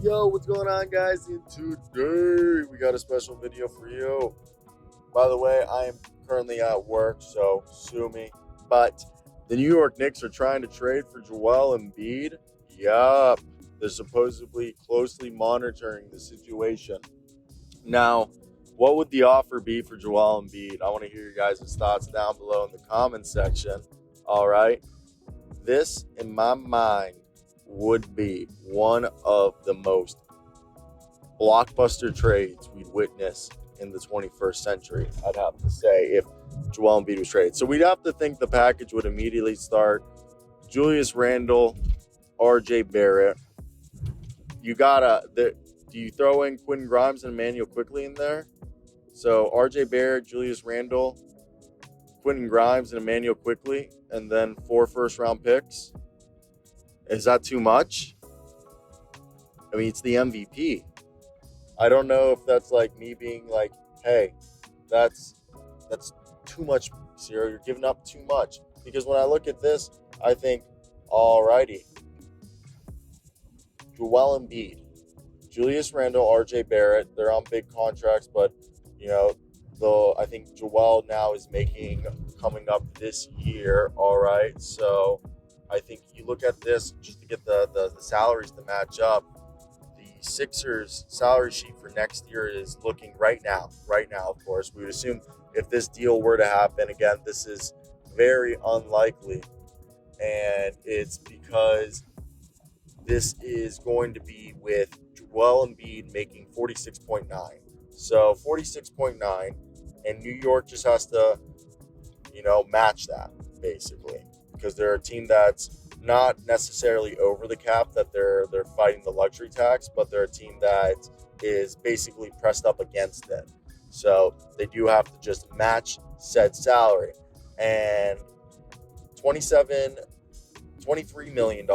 Yo, what's going on, guys? And today we got a special video for you. By the way, I am currently at work, so sue me. But the New York Knicks are trying to trade for Joel Embiid. Yup. They're supposedly closely monitoring the situation. Now, what would the offer be for Joel Embiid? I want to hear your guys' thoughts down below in the comments section. All right. This, in my mind, would be one of the most blockbuster trades we'd witness in the 21st century, I'd have to say, if Joel Embiid was traded. So we'd have to think the package would immediately start Julius Randle, RJ Barrett. Do you throw in Quentin Grimes and Emmanuel Quickly in there? So RJ Barrett, Julius Randle, Quentin Grimes, and Emmanuel Quickly, and then 4 first-round picks. Is that too much? I mean, it's the MVP. I don't know if that's like me being like, hey, that's too much, Ciro. You're giving up too much. Because when I look at this, I think, alrighty. Joel Embiid, Julius Randle, RJ Barrett, they're on big contracts, but, I think Joel now is making coming up this year, all right? So I think you look at this just to get the salaries to match up. The Sixers salary sheet for next year is looking right now, of course. We would assume if this deal were to happen, again, this is very unlikely. And it's because this is going to be with Joel Embiid making 46.9. So 46.9, and New York just has to, match that, basically. Because they're a team that's not necessarily over the cap, that they're fighting the luxury tax, but they're a team that is basically pressed up against it. So they do have to just match said salary. And $23.7 million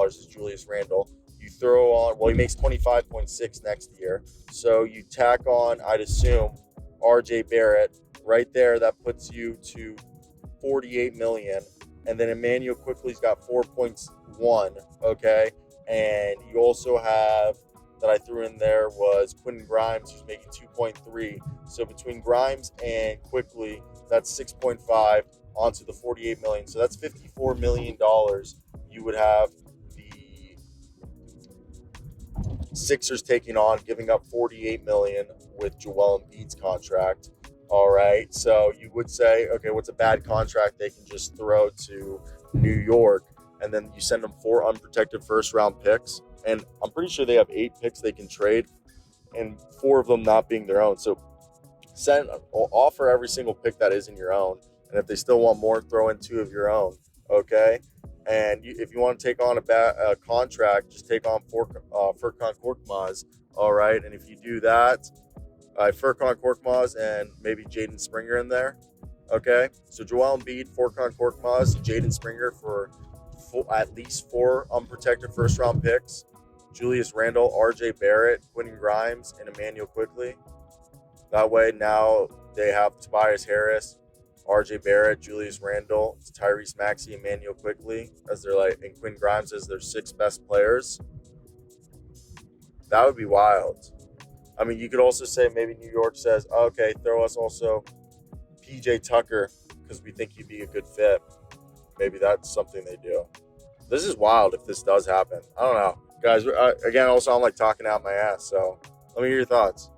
is Julius Randle. You throw on, he makes 25.6 next year. So you tack on, I'd assume, RJ Barrett right there. That puts you to 48 million. And then Emmanuel Quickly's got 4.1. Okay. And you also have, that I threw in there, was Quentin Grimes, who's making 2.3. So between Grimes and Quickly, that's 6.5 onto the 48 million. So that's $54 million you would have the Sixers taking on, giving up 48 million with Joel Embiid's contract. All right. So you would say, okay, what's a bad contract they can just throw to New York? And then you send them 4 unprotected first round picks. And I'm pretty sure they have 8 picks they can trade, and 4 of them not being their own. So offer every single pick that isn't your own. And if they still want more, throw in 2 of your own. Okay. And if you want to take on a contract, just take on Furkan Korkmaz. All right. And if you do that, Furkan Korkmaz and maybe Jaden Springer in there. Okay. So Joel Embiid, Furkan Korkmaz, Jaden Springer for at least 4 unprotected first round picks. Julius Randle, RJ Barrett, Quentin Grimes, and Emmanuel Quickly. That way now they have Tobias Harris, RJ Barrett, Julius Randle, Tyrese Maxey, Emmanuel Quickly as and Quentin Grimes as their 6 best players. That would be wild. I mean, you could also say maybe New York says, okay, throw us also PJ Tucker because we think he'd be a good fit. Maybe that's something they do. This is wild if this does happen. I don't know. Guys, again, also I'm like talking out my ass, so let me hear your thoughts.